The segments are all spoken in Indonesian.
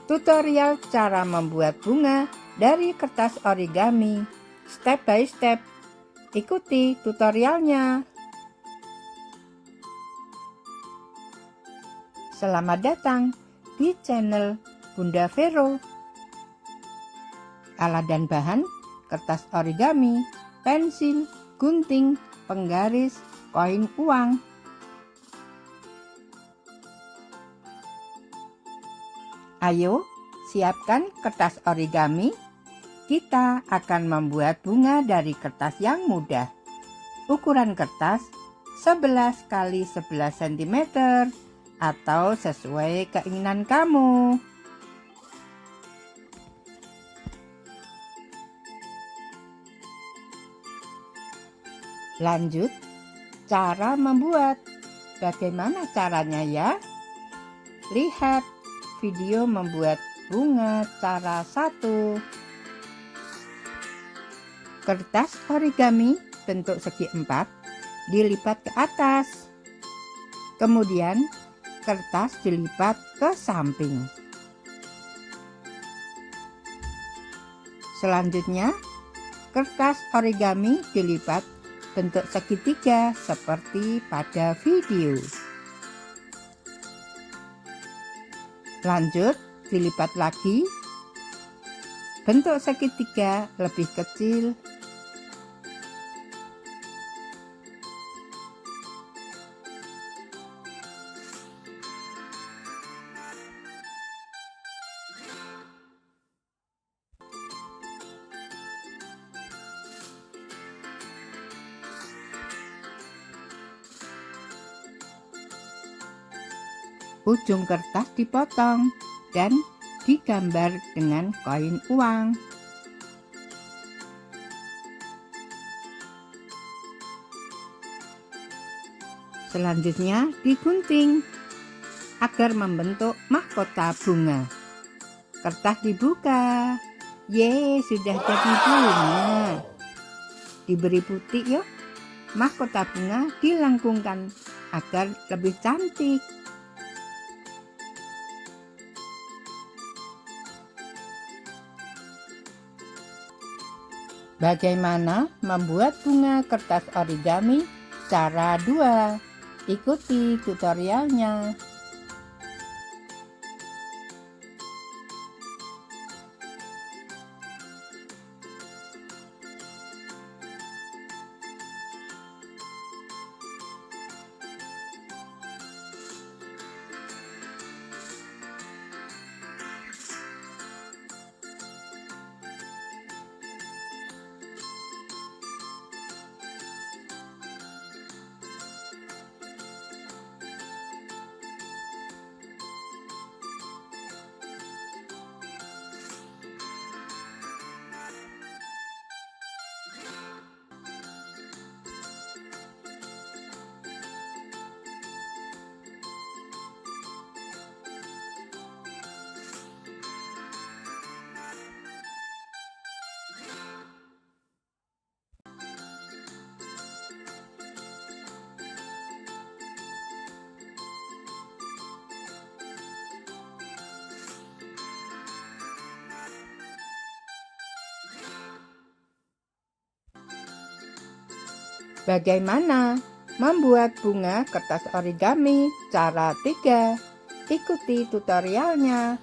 Tutorial cara membuat bunga dari kertas origami step by step. Ikuti tutorialnya. Selamat datang di channel Bunda Vero. Alat dan bahan: kertas origami, pensil, gunting, penggaris, koin uang. Ayo, siapkan kertas origami. Kita akan membuat bunga dari kertas yang mudah. Ukuran kertas 11 x 11 cm atau sesuai keinginan kamu. Lanjut, cara membuat. Bagaimana caranya ya? Lihat video membuat bunga cara 1. Kertas origami bentuk segi 4 dilipat ke atas. Kemudian kertas dilipat ke samping. Selanjutnya, kertas origami dilipat bentuk segitiga seperti pada video. Lanjut, dilipat lagi. Bentuk segitiga lebih kecil. Ujung kertas dipotong dan digambar dengan koin uang. Selanjutnya digunting agar membentuk mahkota bunga. Kertas dibuka. Ye, sudah jadi bunga. Diberi putih yuk. Mahkota bunga dilengkungkan agar lebih cantik. Bagaimana membuat bunga kertas origami cara 2? Ikuti tutorialnya. Bagaimana membuat bunga kertas origami cara 3? Ikuti tutorialnya.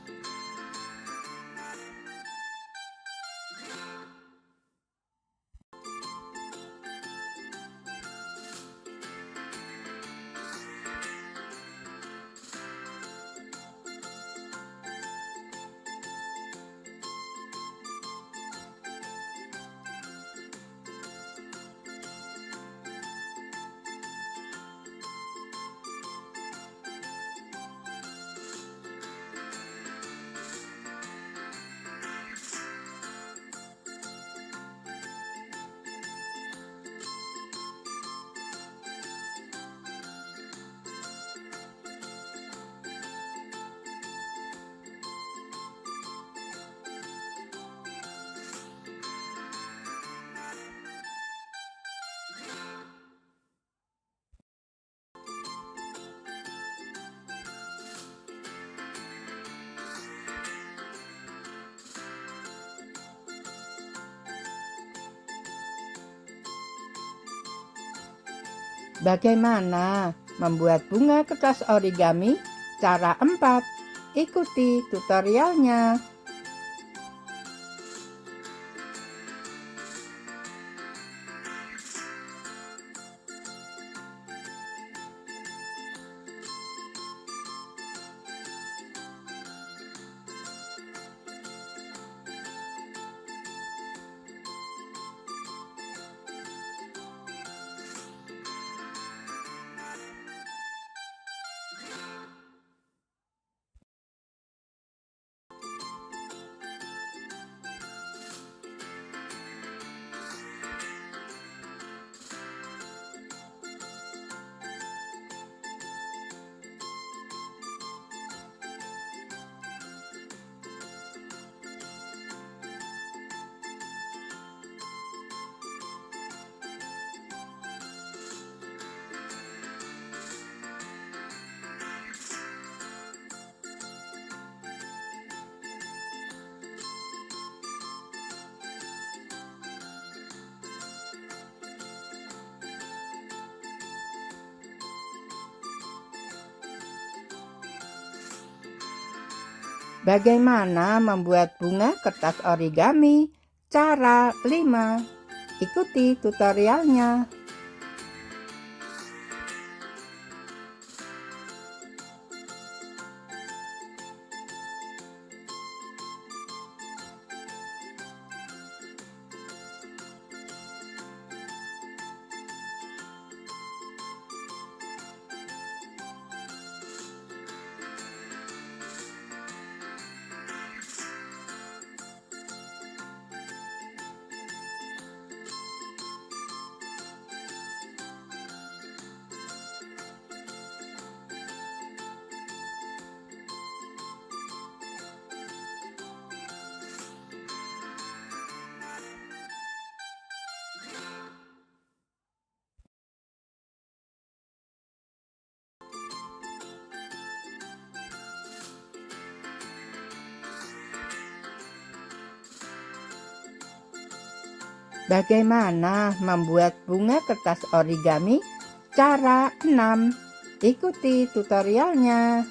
Bagaimana membuat bunga kertas origami? Cara 4. Ikuti tutorialnya. Bagaimana membuat bunga kertas origami? Cara 5. Ikuti tutorialnya. Bagaimana membuat bunga kertas origami? Cara 6. Ikuti tutorialnya.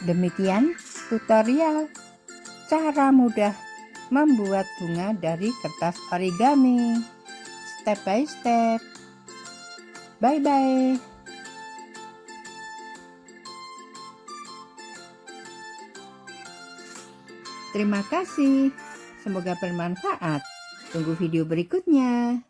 Demikian tutorial cara mudah membuat bunga dari kertas origami. Step by step. Bye-bye. Terima kasih. Semoga bermanfaat. Tunggu video berikutnya.